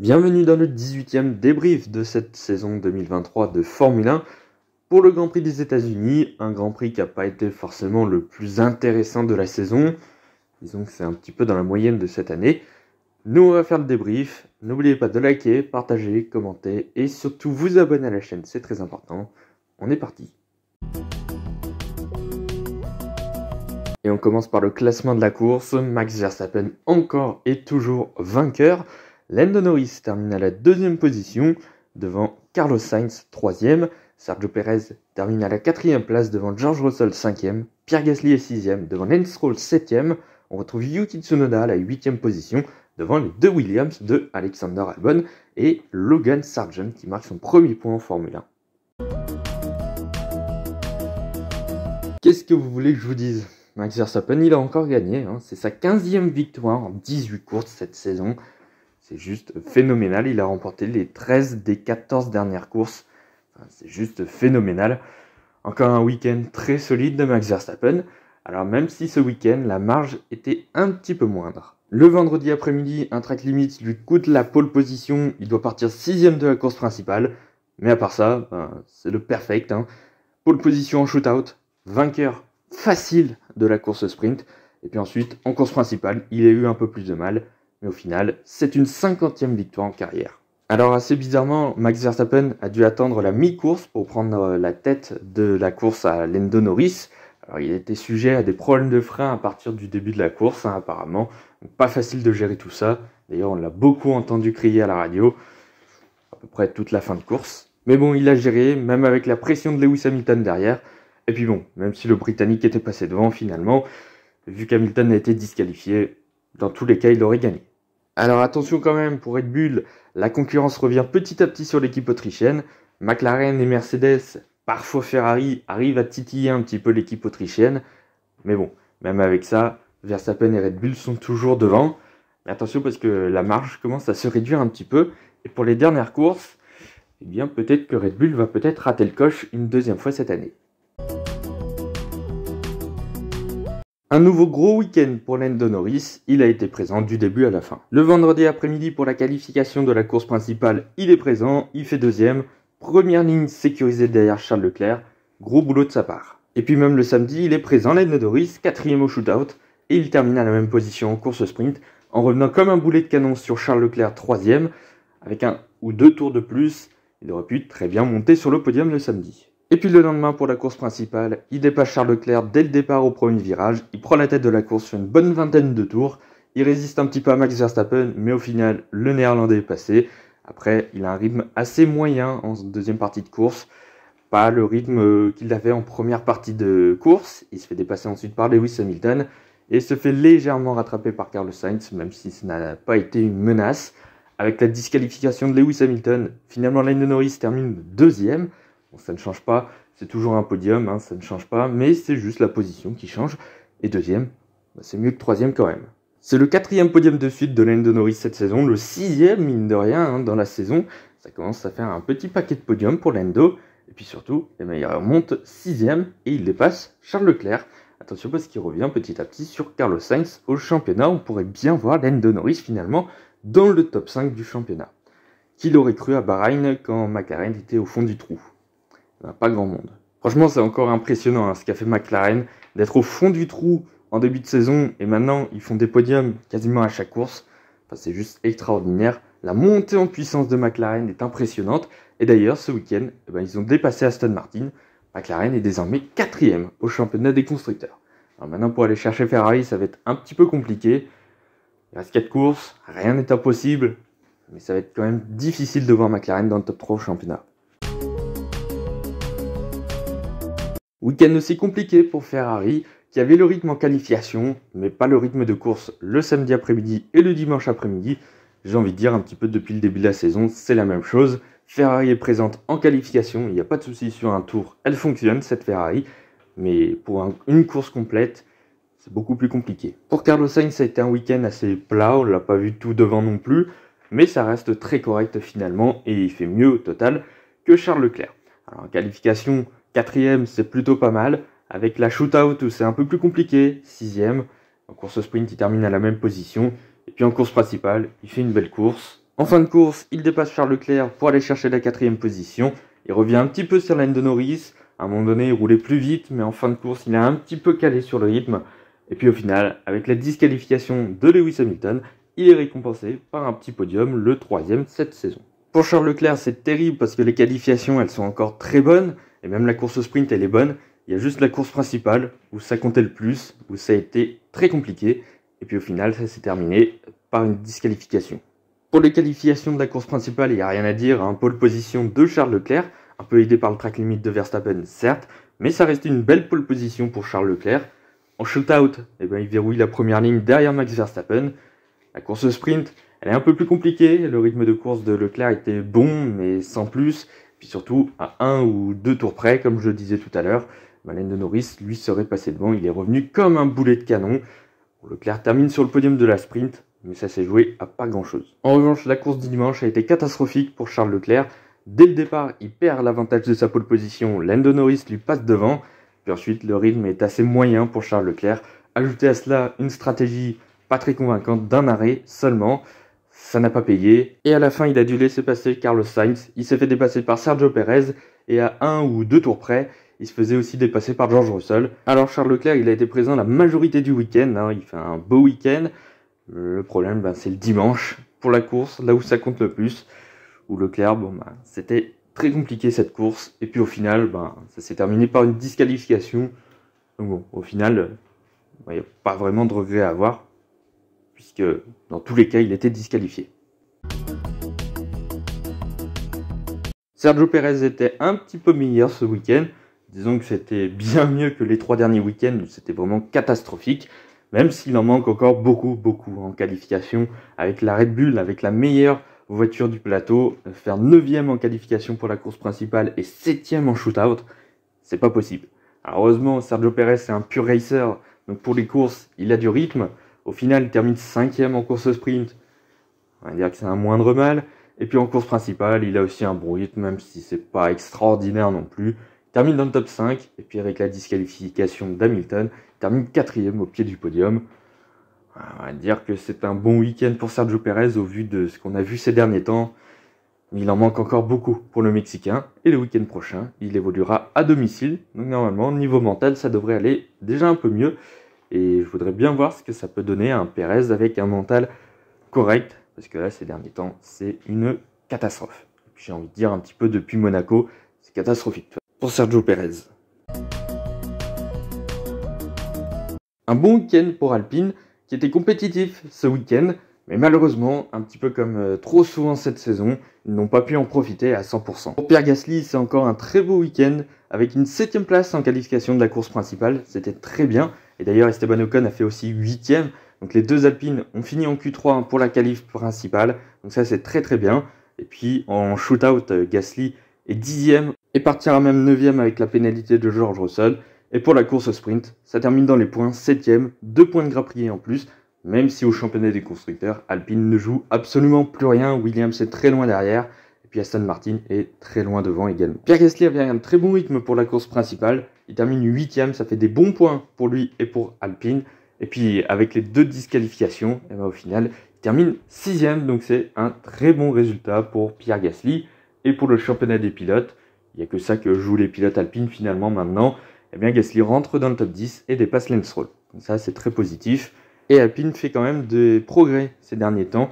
Bienvenue dans le 18e débrief de cette saison 2023 de Formule 1 pour le Grand Prix des États-Unis, un Grand Prix qui n'a pas été forcément le plus intéressant de la saison. Disons que c'est un petit peu dans la moyenne de cette année. Nous, on va faire le débrief. N'oubliez pas de liker, partager, commenter et surtout vous abonner à la chaîne, c'est très important. On est parti. Et on commence par le classement de la course. Max Verstappen encore et toujours vainqueur. Lando Norris termine à la deuxième position devant Carlos Sainz 3e. Sergio Perez termine à la 4e place devant George Russell 5e. Pierre Gasly est 6e devant Lance Stroll 7e. On retrouve Yuki Tsunoda à la 8e position devant les deux Williams de Alexander Albon et Logan Sargent qui marque son premier point en Formule 1. Qu'est-ce que vous voulez que je vous dise ? Max Verstappen, il a encore gagné. C'est sa 15e victoire en 18 courses cette saison. C'est juste phénoménal. Il a remporté les 13 des 14 dernières courses. C'est juste phénoménal. Encore un week-end très solide de Max Verstappen. Alors même si ce week-end, la marge était un petit peu moindre. Le vendredi après-midi, un track limit lui coûte la pole position. Il doit partir 6e de la course principale. Mais à part ça, c'est le perfect. Pole position en shootout. Vainqueur facile de la course sprint. Et puis ensuite, en course principale, il a eu un peu plus de mal. Mais au final, c'est une 50e victoire en carrière. Alors assez bizarrement, Max Verstappen a dû attendre la mi-course pour prendre la tête de la course à Lando Norris. Alors il était sujet à des problèmes de frein à partir du début de la course, apparemment. Donc, pas facile de gérer tout ça. D'ailleurs, on l'a beaucoup entendu crier à la radio, à peu près toute la fin de course. Mais bon, il a géré, même avec la pression de Lewis Hamilton derrière. Et puis bon, même si le Britannique était passé devant finalement, vu qu'Hamilton a été disqualifié, dans tous les cas, il aurait gagné. Alors attention quand même, pour Red Bull, la concurrence revient petit à petit sur l'équipe autrichienne. McLaren et Mercedes, parfois Ferrari, arrivent à titiller un petit peu l'équipe autrichienne. Mais bon, même avec ça, Verstappen et Red Bull sont toujours devant. Mais attention parce que la marge commence à se réduire un petit peu. Et pour les dernières courses, eh bien peut-être que Red Bull va peut-être rater le coche une deuxième fois cette année. Un nouveau gros week-end pour Lando Norris, il a été présent du début à la fin. Le vendredi après-midi pour la qualification de la course principale, il est présent, il fait deuxième. Première ligne sécurisée derrière Charles Leclerc, gros boulot de sa part. Et puis même le samedi, il est présent, Lando Norris, 4e au shootout, et il termine à la même position en course sprint, en revenant comme un boulet de canon sur Charles Leclerc 3e, avec un ou deux tours de plus, il aurait pu très bien monter sur le podium le samedi. Et puis le lendemain pour la course principale, il dépasse Charles Leclerc dès le départ au premier virage, il prend la tête de la course sur une bonne vingtaine de tours, il résiste un petit peu à Max Verstappen, mais au final le néerlandais est passé. Après il a un rythme assez moyen en deuxième partie de course, pas le rythme qu'il avait en première partie de course, il se fait dépasser ensuite par Lewis Hamilton et se fait légèrement rattraper par Carlos Sainz, même si ce n'a pas été une menace. Avec la disqualification de Lewis Hamilton, finalement Lando Norris termine deuxième. Bon, ça ne change pas, c'est toujours un podium, ça ne change pas, mais c'est juste la position qui change. Et deuxième, c'est mieux que troisième quand même. C'est le 4e podium de suite de Lando Norris cette saison, le 6e mine de rien dans la saison. Ça commence à faire un petit paquet de podiums pour Lando. Et puis surtout, il remonte 6e et il dépasse Charles Leclerc. Attention parce qu'il revient petit à petit sur Carlos Sainz au championnat. On pourrait bien voir Lando Norris finalement dans le top 5 du championnat. Qui l'aurait cru à Bahreïn quand McLaren était au fond du trou ? Pas grand monde. Franchement, c'est encore impressionnant ce qu'a fait McLaren, d'être au fond du trou en début de saison et maintenant ils font des podiums quasiment à chaque course. C'est juste extraordinaire. La montée en puissance de McLaren est impressionnante. Et d'ailleurs, ce week-end, ils ont dépassé Aston Martin. McLaren est désormais 4e au championnat des constructeurs. Alors maintenant, pour aller chercher Ferrari, ça va être un petit peu compliqué. Il reste 4 courses, rien n'est impossible. Mais ça va être quand même difficile de voir McLaren dans le top 3 au championnat. Week-end aussi compliqué pour Ferrari, qui avait le rythme en qualification, mais pas le rythme de course le samedi après-midi et le dimanche après-midi. J'ai envie de dire un petit peu depuis le début de la saison, c'est la même chose. Ferrari est présente en qualification, il n'y a pas de souci sur un tour, elle fonctionne cette Ferrari, mais pour une course complète, c'est beaucoup plus compliqué. Pour Carlos Sainz, ça a été un week-end assez plat, on ne l'a pas vu tout devant non plus, mais ça reste très correct finalement, et il fait mieux au total que Charles Leclerc. Alors en qualification, 4e, c'est plutôt pas mal. Avec la shootout où c'est un peu plus compliqué, 6e. En course sprint, il termine à la même position. Et puis en course principale, il fait une belle course. En fin de course, il dépasse Charles Leclerc pour aller chercher la 4e position. Il revient un petit peu sur Lando Norris. À un moment donné, il roulait plus vite, mais en fin de course, il a un petit peu calé sur le rythme. Et puis au final, avec la disqualification de Lewis Hamilton, il est récompensé par un petit podium, le 3e cette saison. Pour Charles Leclerc, c'est terrible parce que les qualifications, elles sont encore très bonnes. Et même la course au sprint, elle est bonne. Il y a juste la course principale où ça comptait le plus, où ça a été très compliqué. Et puis au final, ça s'est terminé par une disqualification. Pour les qualifications de la course principale, il n'y a rien à dire. Pole position de Charles Leclerc, un peu aidé par le track limit de Verstappen, certes. Mais ça reste une belle pole position pour Charles Leclerc. En shootout, il verrouille la première ligne derrière Max Verstappen. La course au sprint, elle est un peu plus compliquée. Le rythme de course de Leclerc était bon, mais sans plus. Puis surtout, à 1 ou 2 tours près, comme je le disais tout à l'heure, Lando Norris, lui, serait passé devant. Il est revenu comme un boulet de canon. Leclerc termine sur le podium de la sprint, mais ça s'est joué à pas grand-chose. En revanche, la course du dimanche a été catastrophique pour Charles Leclerc. Dès le départ, il perd l'avantage de sa pole position. Lando Norris lui passe devant. Puis ensuite, le rythme est assez moyen pour Charles Leclerc. Ajoutez à cela une stratégie pas très convaincante d'un arrêt seulement. Ça n'a pas payé. Et à la fin, il a dû laisser passer Carlos Sainz. Il s'est fait dépasser par Sergio Perez. Et à 1 ou 2 tours près, il se faisait aussi dépasser par George Russell. Alors Charles Leclerc, il a été présent la majorité du week-end. Il fait un beau week-end. Le problème, c'est le dimanche pour la course, là où ça compte le plus. Où Leclerc, c'était très compliqué cette course. Et puis au final, ça s'est terminé par une disqualification. Donc bon, au final, il n'y a pas vraiment de regret à avoir. Puisque dans tous les cas, il était disqualifié. Sergio Perez était un petit peu meilleur ce week-end. Disons que c'était bien mieux que les 3 derniers week-ends où c'était vraiment catastrophique. Même s'il en manque encore beaucoup en qualification. Avec la Red Bull, avec la meilleure voiture du plateau, faire 9e en qualification pour la course principale et 7e en shootout, c'est pas possible. Alors heureusement, Sergio Perez c'est un pur racer, donc pour les courses, il a du rythme. Au final, il termine 5e en course sprint. On va dire que c'est un moindre mal. Et puis en course principale, il a aussi un bon rythme, même si c'est pas extraordinaire non plus. Il termine dans le top 5, et puis avec la disqualification d'Hamilton, il termine 4e au pied du podium. On va dire que c'est un bon week-end pour Sergio Perez au vu de ce qu'on a vu ces derniers temps. Mais il en manque encore beaucoup pour le Mexicain. Et le week-end prochain, il évoluera à domicile. Donc normalement, niveau mental, ça devrait aller déjà un peu mieux. Et je voudrais bien voir ce que ça peut donner à un Perez avec un mental correct. Parce que là, ces derniers temps, c'est une catastrophe. Et puis j'ai envie de dire un petit peu depuis Monaco, c'est catastrophique pour Sergio Perez. Un bon week-end pour Alpine, qui était compétitif ce week-end, mais malheureusement, un petit peu comme trop souvent cette saison, ils n'ont pas pu en profiter à 100%. Pour Pierre Gasly, c'est encore un très beau week-end, avec une 7e place en qualification de la course principale, c'était très bien. Et d'ailleurs, Esteban Ocon a fait aussi 8e, donc les 2 Alpines ont fini en Q3 pour la qualif principale, donc ça c'est très très bien. Et puis en shootout, Gasly est 10e et partira même 9e avec la pénalité de George Russell. Et pour la course au sprint, ça termine dans les points 7e, 2 points de grappillés en plus, même si au championnat des constructeurs, Alpine ne joue absolument plus rien, Williams est très loin derrière, et puis Aston Martin est très loin devant également. Pierre Gasly avait un très bon rythme pour la course principale, il termine 8e, ça fait des bons points pour lui et pour Alpine, et puis avec les 2 disqualifications, et au final, il termine 6e, donc c'est un très bon résultat pour Pierre Gasly, et pour le championnat des pilotes, il n'y a que ça que jouent les pilotes Alpine finalement maintenant. Eh bien Gasly rentre dans le top 10 et dépasse Lance Stroll. Donc ça c'est très positif. Et Alpine fait quand même des progrès ces derniers temps.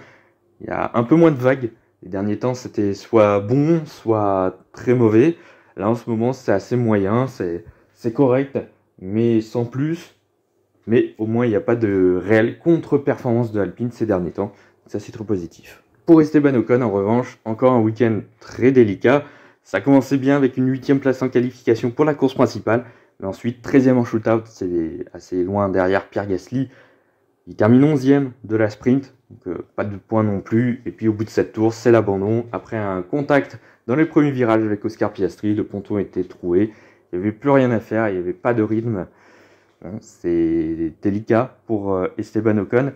Il y a un peu moins de vagues. Les derniers temps c'était soit bon, soit très mauvais. Là en ce moment c'est assez moyen, c'est correct, mais sans plus. Mais au moins il n'y a pas de réelle contre-performance de Alpine ces derniers temps. Donc ça c'est trop positif. Pour Esteban Ocon en revanche, encore un week-end très délicat. Ça a commencé bien avec une 8e place en qualification pour la course principale. Mais ensuite, 13e en shootout, c'est assez loin derrière Pierre Gasly. Il termine 11e de la sprint, donc pas de points non plus. Et puis au bout de cette tour, c'est l'abandon. Après un contact dans les premiers virages avec Oscar Piastri, le ponton était troué. Il n'y avait plus rien à faire, il n'y avait pas de rythme. C'est délicat pour Esteban Ocon.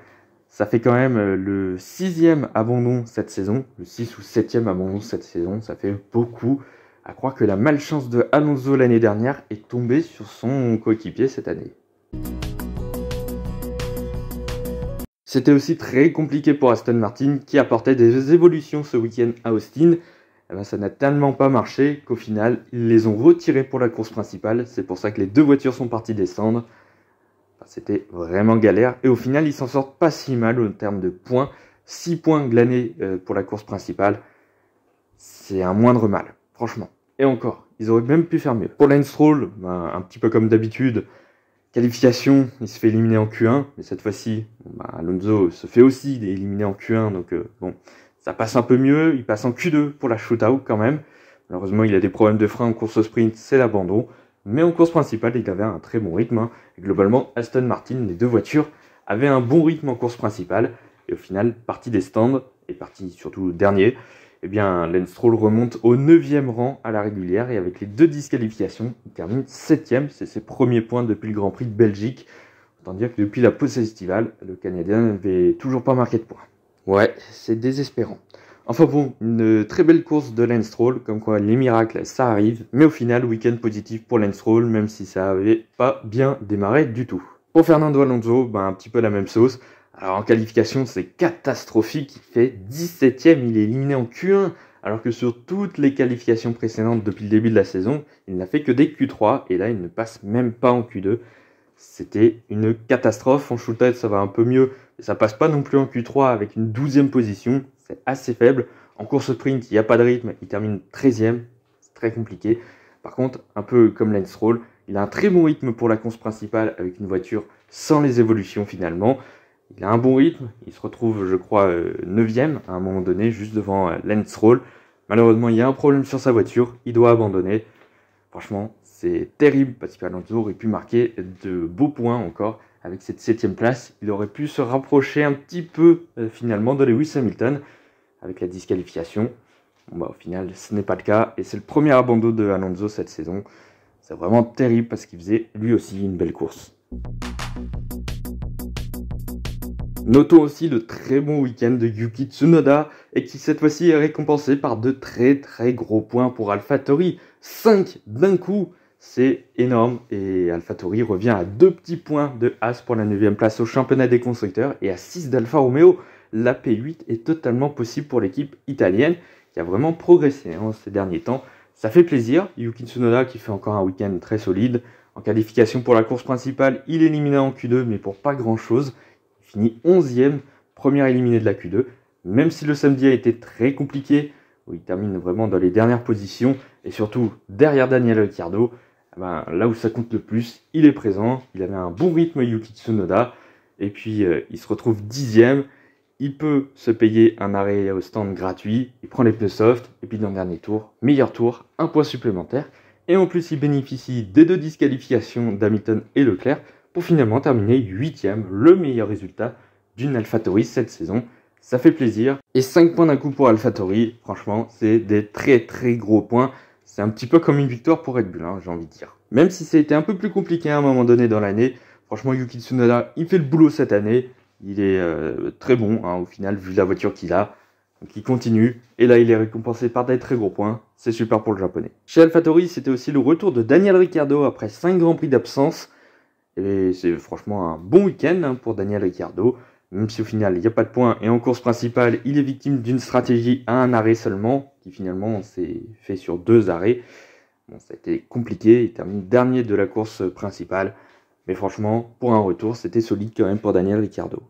Ça fait quand même le 6e abandon cette saison, le 6 ou 7e abandon cette saison, ça fait beaucoup. À croire que la malchance de Alonso l'année dernière est tombée sur son coéquipier cette année. C'était aussi très compliqué pour Aston Martin qui apportait des évolutions ce week-end à Austin. Eh ben, ça n'a tellement pas marché qu'au final, ils les ont retirés pour la course principale. C'est pour ça que les deux voitures sont parties descendre. Enfin, c'était vraiment galère. Et au final, ils s'en sortent pas si mal en termes de points. 6 points glanés pour la course principale. C'est un moindre mal, franchement. Et encore, ils auraient même pu faire mieux. Pour Lance Stroll, un petit peu comme d'habitude, qualification, il se fait éliminer en Q1. Mais cette fois-ci, Alonso se fait aussi éliminer en Q1. Donc bon, ça passe un peu mieux. Il passe en Q2 pour la shootout quand même. Malheureusement, il a des problèmes de frein en course au sprint, c'est l'abandon. Mais en course principale, il avait un très bon rythme. Et globalement, Aston Martin, les deux voitures, avaient un bon rythme en course principale. Et au final, parti des stands, et parti surtout dernier, eh bien, Lance Stroll remonte au 9e rang à la régulière. Et avec les 2 disqualifications, il termine 7e. C'est ses premiers points depuis le Grand Prix de Belgique. Autant dire que depuis la pause estivale, le Canadien n'avait toujours pas marqué de points. Ouais, c'est désespérant. Enfin bon, une très belle course de Lance Stroll, comme quoi les miracles, ça arrive. Mais au final, week-end positif pour Lance Stroll, même si ça avait pas bien démarré du tout. Pour Fernando Alonso, un petit peu la même sauce. Alors en qualification, c'est catastrophique, il fait 17e, il est éliminé en Q1. Alors que sur toutes les qualifications précédentes depuis le début de la saison, il n'a fait que des Q3, et là il ne passe même pas en Q2. C'était une catastrophe, en shootout ça va un peu mieux, mais ça passe pas non plus en Q3 avec une 12e position. C'est assez faible. En course sprint, il n'y a pas de rythme, il termine 13e. C'est très compliqué. Par contre, un peu comme Lance Stroll, il a un très bon rythme pour la course principale avec une voiture sans les évolutions finalement. Il a un bon rythme, il se retrouve, je crois, 9e à un moment donné, juste devant Lance Stroll. Malheureusement, il y a un problème sur sa voiture, il doit abandonner. Franchement, c'est terrible parce qu'Alonso aurait pu marquer de beaux points encore. Avec cette 7e place, il aurait pu se rapprocher un petit peu finalement de Lewis Hamilton avec la disqualification. Bon, au final, ce n'est pas le cas et c'est le premier abandon de Alonso cette saison. C'est vraiment terrible parce qu'il faisait lui aussi une belle course. Notons aussi le très bon week-end de Yuki Tsunoda et qui cette fois-ci est récompensé par de très gros points pour AlphaTauri. 5 d'un coup, c'est énorme et AlphaTauri revient à 2 petits points de Haas pour la 9e place au championnat des constructeurs et à 6 d'Alfa Romeo. La P8 est totalement possible pour l'équipe italienne qui a vraiment progressé ces derniers temps. Ça fait plaisir, Yuki Tsunoda qui fait encore un week-end très solide. En qualification pour la course principale, il est éliminé en Q2 mais pour pas grand chose. Il finit 11e, premier éliminé de la Q2, même si le samedi a été très compliqué, où il termine vraiment dans les dernières positions, et surtout derrière Daniel Ricciardo, là où ça compte le plus, il est présent, il avait un bon rythme Yuki Tsunoda, et puis il se retrouve 10e, il peut se payer un arrêt au stand gratuit, il prend les pneus soft, et puis dans le dernier tour, meilleur tour, un point supplémentaire, et en plus il bénéficie des 2 disqualifications d'Hamilton et Leclerc, pour finalement terminer 8e, le meilleur résultat d'une AlphaTauri cette saison. Ça fait plaisir. Et 5 points d'un coup pour AlphaTauri, franchement, c'est des très gros points. C'est un petit peu comme une victoire pour Red Bull, j'ai envie de dire. Même si ça a été un peu plus compliqué à un moment donné dans l'année, franchement, Yuki Tsunoda, il fait le boulot cette année. Il est très bon, au final, vu la voiture qu'il a. Donc il continue, et là il est récompensé par des très gros points. C'est super pour le japonais. Chez AlphaTauri, c'était aussi le retour de Daniel Ricciardo après 5 grands prix d'absence. Et c'est franchement un bon week-end pour Daniel Ricciardo, même si au final il n'y a pas de points et en course principale il est victime d'une stratégie à un arrêt seulement, qui finalement s'est fait sur 2 arrêts. Bon, ça a été compliqué, il termine dernier de la course principale, mais franchement pour un retour c'était solide quand même pour Daniel Ricciardo.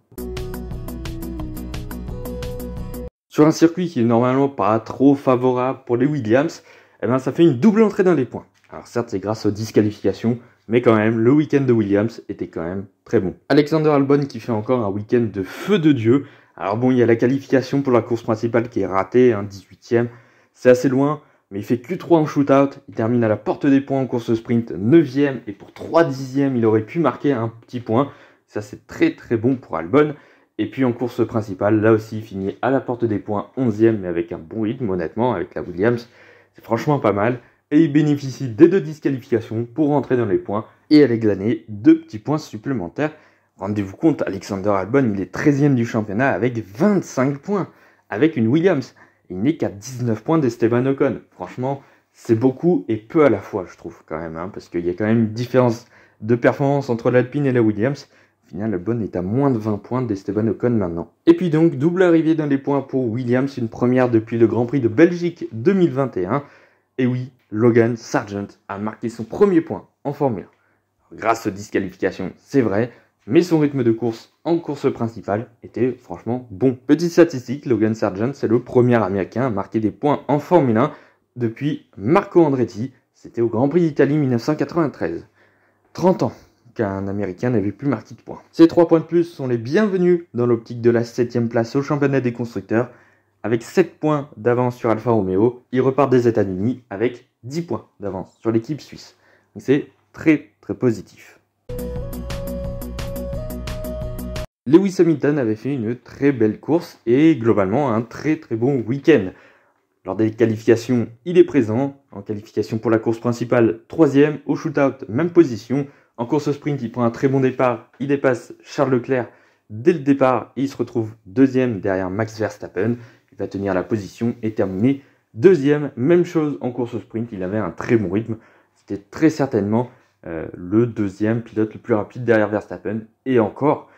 Sur un circuit qui est normalement pas trop favorable pour les Williams, ça fait une double entrée dans les points. Alors certes c'est grâce aux disqualifications, mais quand même, le week-end de Williams était quand même très bon. Alexander Albon qui fait encore un week-end de feu de Dieu. Alors bon, il y a la qualification pour la course principale qui est ratée, 18e. C'est assez loin, mais il fait Q3 en shootout. Il termine à la porte des points en course sprint, 9e. Et pour 3 dixièmes, il aurait pu marquer un petit point. Ça, c'est très bon pour Albon. Et puis en course principale, là aussi, il finit à la porte des points, 11e, mais avec un bon rythme, honnêtement, avec la Williams. C'est franchement pas mal. Et il bénéficie des 2 disqualifications pour rentrer dans les points et aller glaner 2 petits points supplémentaires. Rendez-vous compte, Alexander Albon, il est 13e du championnat avec 25 points, avec une Williams. Il n'est qu'à 19 points d'Esteban Ocon. Franchement, c'est beaucoup et peu à la fois, je trouve, quand même, parce qu'il y a quand même une différence de performance entre l'Alpine et la Williams. Au final, Albon est à moins de 20 points d'Esteban Ocon maintenant. Et puis donc, double arrivée dans les points pour Williams, une première depuis le Grand Prix de Belgique 2021. Et oui, Logan Sargent a marqué son premier point en Formule 1. Grâce aux disqualifications, c'est vrai, mais son rythme de course en course principale était franchement bon. Petite statistique, Logan Sargent, c'est le premier Américain à marquer des points en Formule 1 depuis Marco Andretti. C'était au Grand Prix d'Italie 1993. 30 ans qu'un Américain n'avait plus marqué de points. Ces 3 points de plus sont les bienvenus dans l'optique de la 7ème place au championnat des constructeurs. Avec 7 points d'avance sur Alfa Romeo, il repart des États-Unis avec 10 points d'avance sur l'équipe suisse. Donc c'est très très positif. Lewis Hamilton avait fait une très belle course et globalement un très très bon week-end. Lors des qualifications, il est présent. En qualification pour la course principale, 3ème. Au shootout, même position. En course sprint, il prend un très bon départ. Il dépasse Charles Leclerc dès le départ et il se retrouve 2ème derrière Max Verstappen. Il va tenir la position et terminer 2ème. Même chose en course sprint, il avait un très bon rythme. C'était très certainement le 2e pilote le plus rapide derrière Verstappen. Et encore,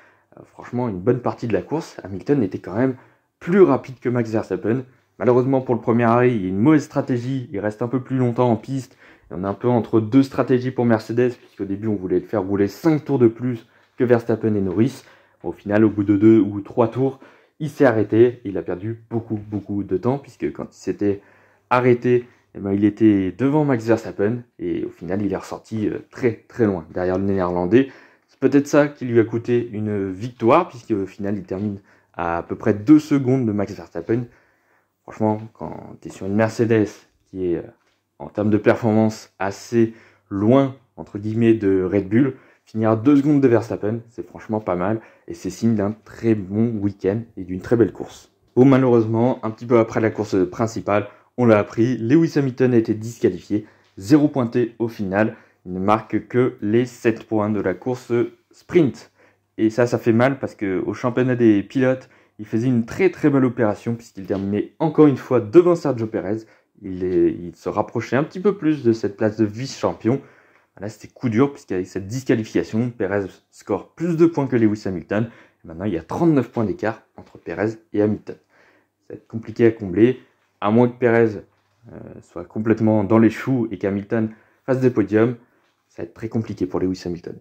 franchement, une bonne partie de la course, Hamilton était quand même plus rapide que Max Verstappen. Malheureusement pour le premier arrêt, il y a une mauvaise stratégie, il reste un peu plus longtemps en piste. On est un peu entre deux stratégies pour Mercedes, puisqu'au début on voulait le faire rouler 5 tours de plus que Verstappen et Norris. Au final, au bout de 2 ou 3 tours, il s'est arrêté. Il a perdu beaucoup de temps, puisque quand il s'était arrêté, il était devant Max Verstappen. Et au final, il est ressorti très loin, derrière le Néerlandais. C'est peut-être ça qui lui a coûté une victoire, puisqu'au final, il termine à peu près 2 secondes de Max Verstappen. Franchement, quand tu es sur une Mercedes qui est en termes de performance assez loin, entre guillemets, de Red Bull, finir à 2 secondes de Verstappen, c'est franchement pas mal. Et c'est signe d'un très bon week-end et d'une très belle course. Bon, malheureusement, un petit peu après la course principale, on l'a appris, Lewis Hamilton a été disqualifié, 0 pointé au final. Il ne marque que les 7 points de la course sprint. Et ça fait mal parce qu'au championnat des pilotes, il faisait une très belle opération puisqu'il terminait encore une fois devant Sergio Pérez. Il se rapprochait un petit peu plus de cette place de vice-champion. Là, c'était coup dur puisqu'avec cette disqualification, Pérez score plus de points que Lewis Hamilton. Et maintenant, il y a 39 points d'écart entre Pérez et Hamilton. Ça va être compliqué à combler, à moins que Pérez soit complètement dans les choux et qu'Hamilton fasse des podiums. Ça va être très compliqué pour Lewis Hamilton.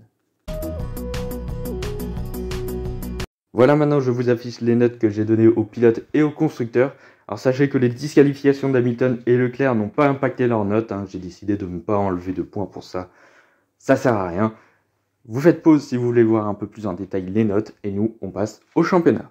Voilà, maintenant je vous affiche les notes que j'ai données aux pilotes et aux constructeurs. Alors sachez que les disqualifications d'Hamilton et Leclerc n'ont pas impacté leurs notes. J'ai décidé de ne pas enlever de points pour ça. Ça sert à rien. Vous faites pause si vous voulez voir un peu plus en détail les notes. Et nous, on passe au championnat.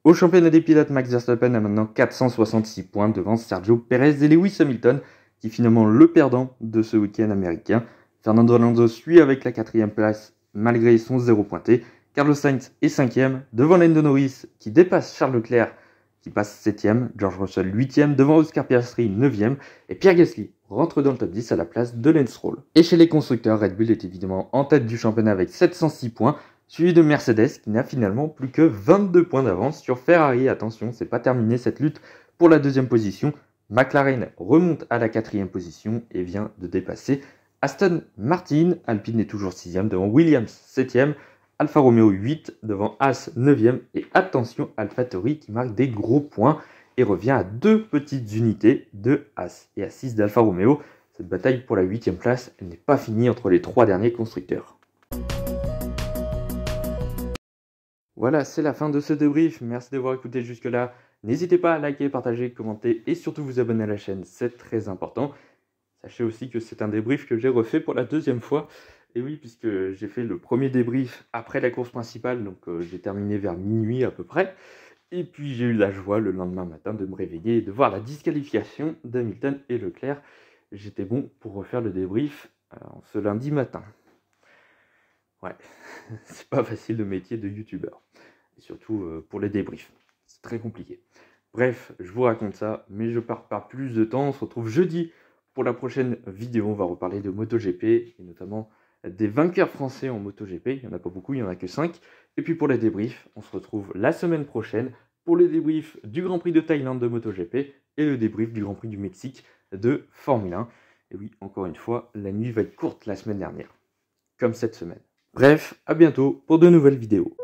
Au championnat des pilotes, Max Verstappen a maintenant 466 points devant Sergio Pérez et Lewis Hamilton, qui est finalement le perdant de ce week-end américain. Fernando Alonso suit avec la 4ème place malgré son 0 pointé. Carlos Sainz est 5ème, devant Lando Norris qui dépasse Charles Leclerc qui passe 7ème, George Russell 8ème, devant Oscar Piastri 9ème, et Pierre Gasly rentre dans le top 10 à la place de Lance Stroll. Et chez les constructeurs, Red Bull est évidemment en tête du championnat avec 706 points, suivi de Mercedes qui n'a finalement plus que 22 points d'avance sur Ferrari. Attention, c'est pas terminé cette lutte pour la 2ème position. McLaren remonte à la 4ème position et vient de dépasser Aston Martin. Alpine est toujours 6ème devant Williams 7ème. Alfa Romeo 8 devant Haas 9ème. Et attention, AlphaTauri qui marque des gros points et revient à 2 petites unités de Haas et à 6 d'Alfa Romeo. Cette bataille pour la 8ème place, elle n'est pas finie entre les 3 derniers constructeurs. Voilà, c'est la fin de ce débrief. Merci d'avoir écouté jusque-là. N'hésitez pas à liker, partager, commenter et surtout vous abonner à la chaîne, c'est très important. Sachez aussi que c'est un débrief que j'ai refait pour la 2e fois. Et oui, puisque j'ai fait le premier débrief après la course principale, donc j'ai terminé vers minuit à peu près. Et puis j'ai eu la joie le lendemain matin de me réveiller et de voir la disqualification d'Hamilton et Leclerc. J'étais bon pour refaire le débrief ce lundi matin. Ouais, c'est pas facile le métier de youtubeur. Et surtout pour les débriefs. C'est très compliqué. Bref, je vous raconte ça, mais je pars pas plus de temps. On se retrouve jeudi pour la prochaine vidéo. On va reparler de MotoGP et notamment des vainqueurs français en MotoGP. Il n'y en a pas beaucoup, il n'y en a que 5. Et puis pour les débriefs, on se retrouve la semaine prochaine pour les débriefs du Grand Prix de Thaïlande de MotoGP et le débrief du Grand Prix du Mexique de Formule 1. Et oui, encore une fois, la nuit va être courte la semaine dernière. comme cette semaine. Bref, à bientôt pour de nouvelles vidéos.